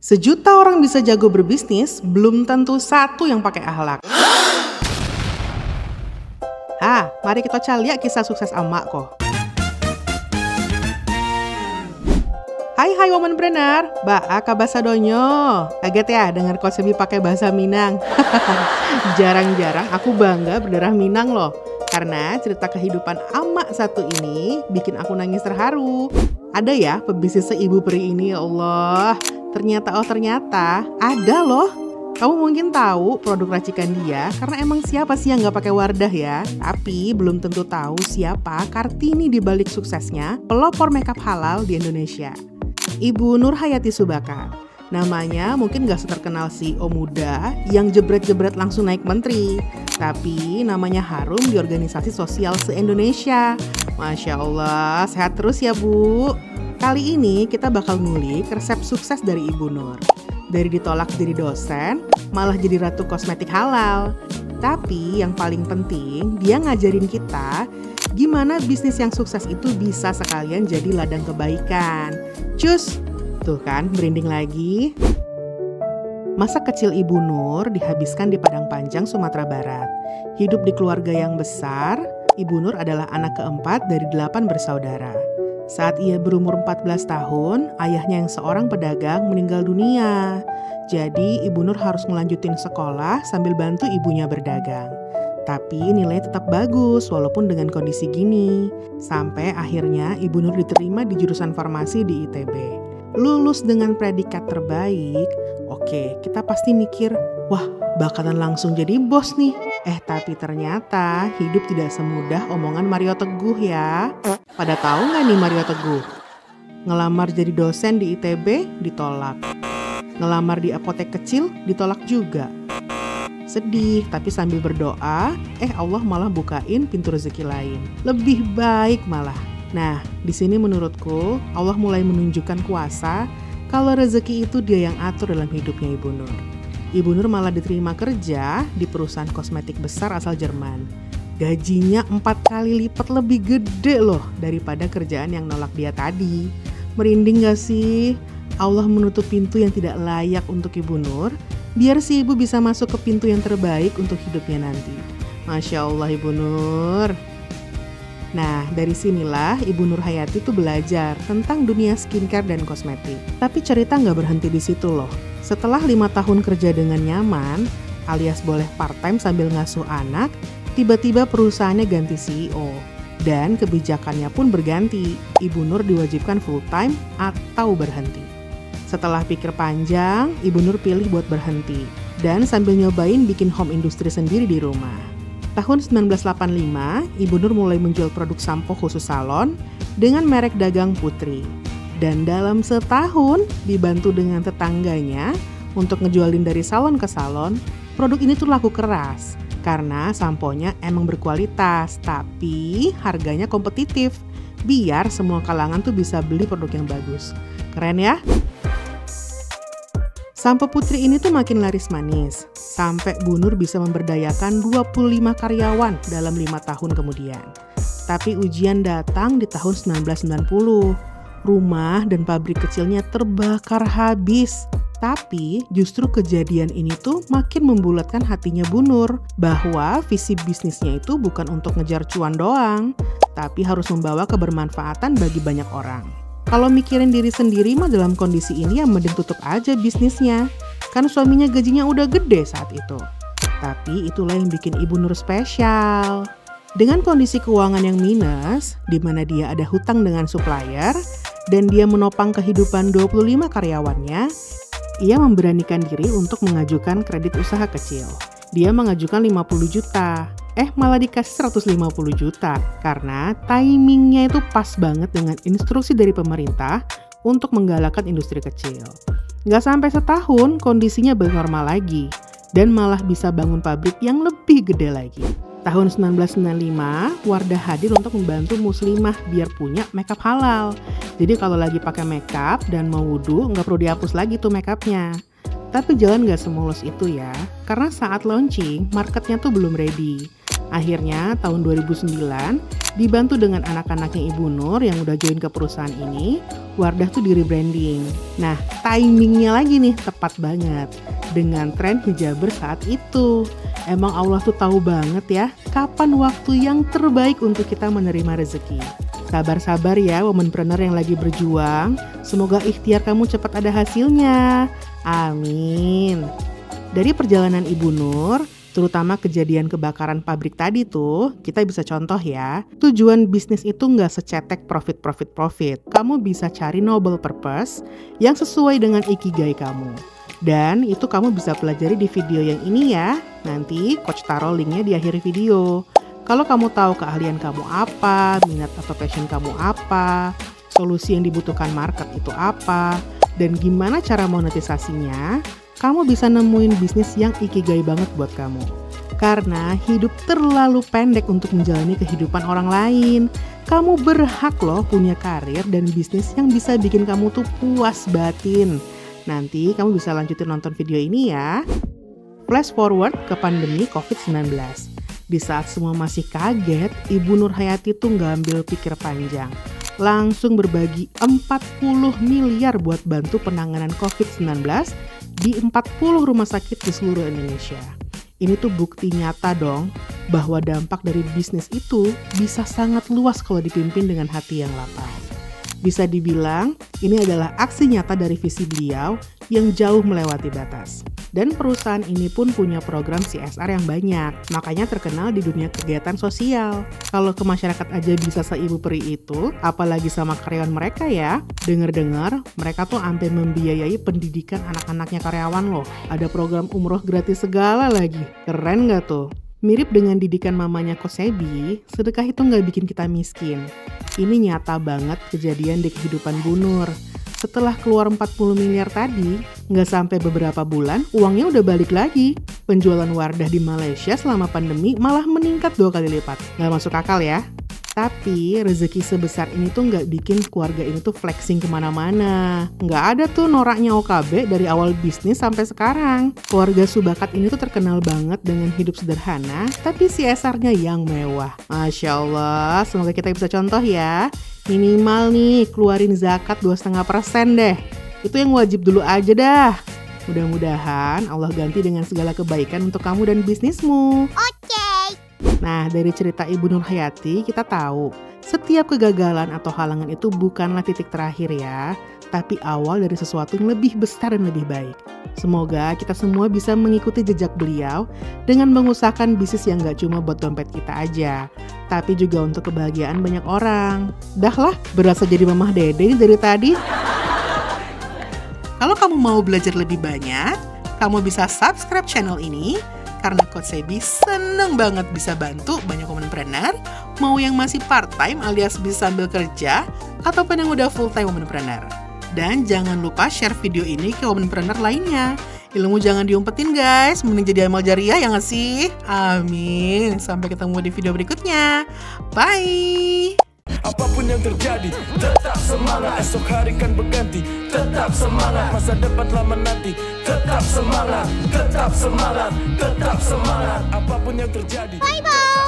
Sejuta orang bisa jago berbisnis, belum tentu satu yang pakai akhlak. Mari kita cari kisah sukses emak kok. Hai woman brainer, baaka bahasa donyo. Kaget ya dengar Kosebi pakai bahasa Minang. Jarang-jarang aku bangga berdarah Minang loh. Karena cerita kehidupan emak satu ini bikin aku nangis terharu. Ada ya pebisnis seibu peri ini, ya Allah. Ternyata ada loh. Kamu mungkin tahu produk racikan dia karena emang siapa sih yang gak pakai Wardah ya. Tapi belum tentu tahu siapa Kartini dibalik suksesnya pelopor makeup halal di Indonesia. Ibu Nur Hayati Subaka. Namanya mungkin gak seterkenal CEO muda yang jebret-jebret langsung naik menteri. Tapi namanya harum di organisasi sosial se-Indonesia. Masya Allah, sehat terus ya Bu. Kali ini kita bakal ngulik resep sukses dari Ibu Nur. Dari ditolak jadi dosen, malah jadi ratu kosmetik halal. Tapi yang paling penting, dia ngajarin kita gimana bisnis yang sukses itu bisa sekalian jadi ladang kebaikan. Cus, tuh kan merinding lagi. Masa kecil Ibu Nur dihabiskan di Padang Panjang, Sumatera Barat. Hidup di keluarga yang besar, Ibu Nur adalah anak keempat dari 8 bersaudara. Saat ia berumur 14 tahun, ayahnya yang seorang pedagang meninggal dunia. Jadi Ibu Nur harus melanjutin sekolah sambil bantu ibunya berdagang. Tapi nilainya tetap bagus walaupun dengan kondisi gini. Sampai akhirnya Ibu Nur diterima di jurusan farmasi di ITB. Lulus dengan predikat terbaik. Oke, kita pasti mikir, wah bakalan langsung jadi bos nih. Tapi ternyata hidup tidak semudah omongan Mario Teguh ya. Pada tahu nggak nih Mario Teguh? Ngelamar jadi dosen di ITB ditolak. Ngelamar di apotek kecil ditolak juga. Sedih, tapi sambil berdoa, Allah malah bukain pintu rezeki lain. Lebih baik malah. Nah, di sini menurutku Allah mulai menunjukkan kuasa kalau rezeki itu dia yang atur dalam hidupnya Ibu Nur. Ibu Nur malah diterima kerja di perusahaan kosmetik besar asal Jerman. Gajinya 4 kali lipat lebih gede loh daripada kerjaan yang nolak dia tadi. Merinding gak sih? Allah menutup pintu yang tidak layak untuk Ibu Nur, biar si ibu bisa masuk ke pintu yang terbaik untuk hidupnya nanti. Masya Allah Ibu Nur. Nah, dari sinilah Ibu Nur Hayati tuh belajar tentang dunia skincare dan kosmetik. Tapi cerita nggak berhenti di situ loh. Setelah 5 tahun kerja dengan nyaman, alias boleh part-time sambil ngasuh anak, tiba-tiba perusahaannya ganti CEO. Dan kebijakannya pun berganti. Ibu Nur diwajibkan full-time atau berhenti. Setelah pikir panjang, Ibu Nur pilih buat berhenti. Dan sambil nyobain bikin home industry sendiri di rumah. Tahun 1985, Ibu Nur mulai menjual produk sampo khusus salon dengan merek dagang Putri. Dan dalam setahun, dibantu dengan tetangganya untuk ngejualin dari salon ke salon, produk ini tuh laku keras. Karena samponya emang berkualitas, tapi harganya kompetitif. Biar semua kalangan tuh bisa beli produk yang bagus. Keren ya? Sampo Putri ini tuh makin laris manis, sampai Bu Nur bisa memberdayakan 25 karyawan dalam 5 tahun kemudian. Tapi ujian datang di tahun 1990. Rumah dan pabrik kecilnya terbakar habis. Tapi justru kejadian ini tuh makin membulatkan hatinya Bu Nur, bahwa visi bisnisnya itu bukan untuk ngejar cuan doang, tapi harus membawa kebermanfaatan bagi banyak orang. Kalau mikirin diri sendiri mah dalam kondisi ini ya mending tutup aja bisnisnya. Kan suaminya gajinya udah gede saat itu. Tapi itulah yang bikin Ibu Nur spesial. Dengan kondisi keuangan yang minus, di mana dia ada hutang dengan supplier, dan dia menopang kehidupan 25 karyawannya, ia memberanikan diri untuk mengajukan kredit usaha kecil. Dia mengajukan 50 juta. Malah dikasih 150 juta karena timingnya itu pas banget dengan instruksi dari pemerintah untuk menggalakkan industri kecil. Nggak sampai setahun kondisinya balik normal lagi dan malah bisa bangun pabrik yang lebih gede lagi. Tahun 1995, Wardah hadir untuk membantu muslimah biar punya makeup halal. Jadi kalau lagi pakai makeup dan mau wudhu nggak perlu dihapus lagi tuh makeupnya. Tapi jalan nggak semulus itu ya, karena saat launching marketnya tuh belum ready. Akhirnya tahun 2009, dibantu dengan anak-anaknya Ibu Nur yang udah join ke perusahaan ini, Wardah tuh di rebranding. Nah, timingnya lagi nih tepat banget dengan tren hijaber saat itu. Emang Allah tuh tahu banget ya, kapan waktu yang terbaik untuk kita menerima rezeki. Sabar-sabar ya womanpreneur yang lagi berjuang, semoga ikhtiar kamu cepat ada hasilnya. Amin. Dari perjalanan Ibu Nur, terutama kejadian kebakaran pabrik tadi tuh, kita bisa contoh ya, tujuan bisnis itu nggak secetek profit. Kamu bisa cari noble purpose yang sesuai dengan ikigai kamu. Dan itu kamu bisa pelajari di video yang ini ya. Nanti coach taruh linknya di akhir video. Kalau kamu tahu keahlian kamu apa, minat atau passion kamu apa, solusi yang dibutuhkan market itu apa, dan gimana cara monetisasinya, kamu bisa nemuin bisnis yang ikigai banget buat kamu. Karena hidup terlalu pendek untuk menjalani kehidupan orang lain. Kamu berhak loh punya karir dan bisnis yang bisa bikin kamu tuh puas batin. Nanti kamu bisa lanjutin nonton video ini ya. Flash forward ke pandemi COVID-19. Di saat semua masih kaget, Ibu Nur Hayati tuh nggak ambil pikir panjang. Langsung berbagi 40 miliar buat bantu penanganan COVID-19 di 40 rumah sakit di seluruh Indonesia. Ini tuh bukti nyata dong bahwa dampak dari bisnis itu bisa sangat luas kalau dipimpin dengan hati yang lapang. Bisa dibilang ini adalah aksi nyata dari visi beliau yang jauh melewati batas. Dan perusahaan ini pun punya program CSR yang banyak, makanya terkenal di dunia kegiatan sosial. Kalau ke masyarakat aja bisa seibu peri itu, apalagi sama karyawan mereka ya. Dengar-dengar, mereka tuh sampai membiayai pendidikan anak-anaknya karyawan loh. Ada program umroh gratis segala lagi. Keren nggak tuh? Mirip dengan didikan mamanya Coach Sebi, sedekah itu nggak bikin kita miskin. Ini nyata banget kejadian di kehidupan Bu Nur. Setelah keluar 40 miliar tadi, nggak sampai beberapa bulan, uangnya udah balik lagi. Penjualan Wardah di Malaysia selama pandemi malah meningkat 2 kali lipat. Nggak masuk akal ya? Tapi rezeki sebesar ini tuh nggak bikin keluarga ini tuh flexing kemana-mana. Nggak ada tuh noraknya OKB dari awal bisnis sampai sekarang. Keluarga Subakat ini tuh terkenal banget dengan hidup sederhana, tapi CSR-nya yang mewah. Masya Allah, semoga kita bisa contoh ya. Minimal nih keluarin zakat 2,5% deh. Itu yang wajib dulu aja dah. Mudah-mudahan Allah ganti dengan segala kebaikan untuk kamu dan bisnismu. Nah, dari cerita Ibu Nur Hayati, kita tahu setiap kegagalan atau halangan itu bukanlah titik terakhir ya, tapi awal dari sesuatu yang lebih besar dan lebih baik. Semoga kita semua bisa mengikuti jejak beliau dengan mengusahakan bisnis yang gak cuma buat dompet kita aja, tapi juga untuk kebahagiaan banyak orang. Dah lah, berasa jadi mamah dede dari tadi. Kalau kamu mau belajar lebih banyak, kamu bisa subscribe channel ini, karena Coach Sebi seneng banget bisa bantu banyak womanpreneur, mau yang masih part-time alias bisa sambil kerja, ataupun yang udah full-time womanpreneur. Dan jangan lupa share video ini ke womanpreneur lainnya. Ilmu jangan diumpetin guys, mending jadi amal jariah ya nggak sih? Amin. Sampai ketemu di video berikutnya. Bye! Apapun yang terjadi, tetap semangat. Esok hari kan berganti, tetap semangat. Masa depan telah menanti, tetap semangat, tetap semangat, tetap semangat. Apapun yang terjadi. Bye bye.